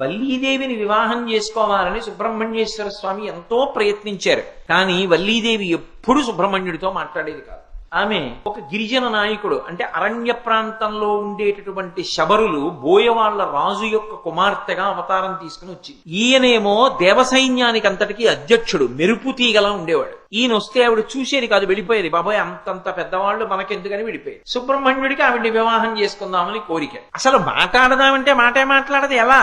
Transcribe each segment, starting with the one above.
వల్లీదేవిని వివాహం చేసుకోవాలని సుబ్రహ్మణ్యేశ్వర స్వామి ఎంతో ప్రయత్నించారు. కానీ వల్లీదేవి ఎప్పుడు సుబ్రహ్మణ్యుడితో మాట్లాడేది కాదు. ఆమె ఒక గిరిజన నాయకుడు, అంటే అరణ్య ప్రాంతంలో ఉండేటటువంటి శబరులు బోయవాళ్ల రాజు యొక్క కుమార్తెగా అవతారం తీసుకుని వచ్చింది. ఈయనేమో దేవసైన్యానికి అంతటికీ అధ్యక్షుడు, మెరుపు తీగలా ఉండేవాడు. ఈయన వస్తే ఆవిడ చూసేది కాదు, వెళ్ళిపోయేది. బాబాయ్ అంతంత పెద్దవాళ్ళు మనకెందుకని వెళ్ళిపోయేది. సుబ్రహ్మణ్యుడికి ఆవిడ్ని వివాహం చేసుకుందామని కోరిక. అసలు మాట్లాడదామంటే మాటే మాట్లాడదు. ఎలా?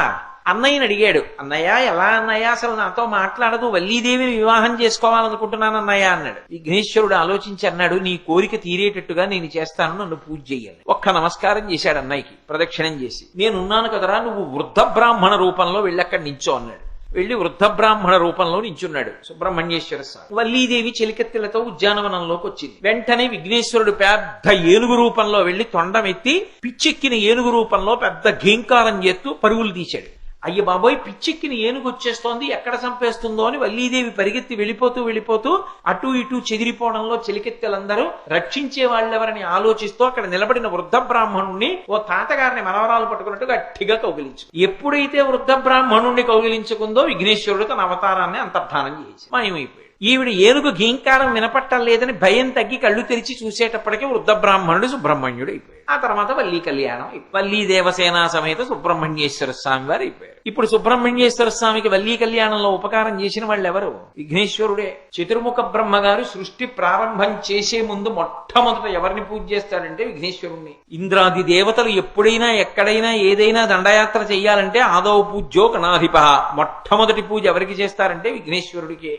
అన్నయ్యని అడిగాడు. అన్నయ్య ఎలా అన్నయ్య, అసలు నాతో మాట్లాడదు, వల్లీదేవిని వివాహం చేసుకోవాలనుకుంటున్నాను అన్నయ్య అన్నాడు. విఘ్నేశ్వరుడు ఆలోచించి అన్నాడు, నీ కోరిక తీరేటట్టుగా నేను చేస్తాను, నన్ను పూజ చెయ్యాలి. ఒక్క నమస్కారం చేశాడు అన్నయ్యకి, ప్రదక్షిణం చేసి. నేనున్నాను కదరా, నువ్వు వృద్ధ బ్రాహ్మణ రూపంలో వెళ్ళక్కడ నించో అన్నాడు. వెళ్లి వృద్ధ బ్రాహ్మణ రూపంలో నించున్నాడు సుబ్రహ్మణ్యేశ్వర స్వామి. వల్లీదేవి చెలికత్తెలతో ఉద్యానవనంలోకి వచ్చింది. వెంటనే విఘ్నేశ్వరుడు పెద్ద ఏనుగు రూపంలో వెళ్లి తొండమెత్తి పిచ్చెక్కిన ఏనుగు రూపంలో పెద్ద ఘీంకారం చేస్తూ పరుగులు తీశాడు. అయ్య బాబోయ్, పిచ్చెక్కిన ఏనుగు వచ్చేస్తోంది, ఎక్కడ చంపేస్తుందో అని వల్లీదేవి పరిగెత్తి వెళ్ళిపోతూ అటు ఇటు చెదిరిపోవడంలో చెలికెత్తెలందరూ రక్షించే వాళ్ళెవరని ఆలోచిస్తూ అక్కడ నిలబడిన వృద్ధ బ్రాహ్మణుణ్ణి ఓ తాతగారిని మనవరాలు పట్టుకున్నట్టు గట్టిగా కౌగిలించు. ఎప్పుడైతే వృద్ధ బ్రాహ్మణుణ్ణి కౌగిలించుకుందో విఘ్నేశ్వరుడు తన అవతారాన్ని అంతర్ధానం చేసి మాయమైపోయాడు. ఈవిడ ఏనుగు ఘీంకారం వినపట్టలేదని భయం తగ్గి కళ్ళు తెరిచి చూసేటప్పటికీ వృద్ధ బ్రాహ్మణుడు సుబ్రహ్మణ్యుడు అయిపోయాడు. ఆ తర్వాత వల్లీ కళ్యాణం అయిపోయింది. వల్లీ దేవసేన సమేత సుబ్రహ్మణ్యేశ్వర స్వామి వారు అయిపోయారు. ఇప్పుడు సుబ్రహ్మణ్యేశ్వర స్వామికి వల్లీ కళ్యాణంలో ఉపకారం చేసిన వాళ్ళు ఎవరు? విఘ్నేశ్వరుడే. చతుర్ముఖ బ్రహ్మగారు సృష్టి ప్రారంభం చేసే ముందు మొట్టమొదట ఎవరిని పూజ చేస్తాడంటే విఘ్నేశ్వరుణ్ణి. ఇంద్రాది దేవతలు ఎప్పుడైనా ఎక్కడైనా ఏదైనా దండయాత్ర చెయ్యాలంటే ఆదౌ పూజ్యో గణాధిప, మొట్టమొదటి పూజ ఎవరికి చేస్తారంటే విఘ్నేశ్వరుడికే.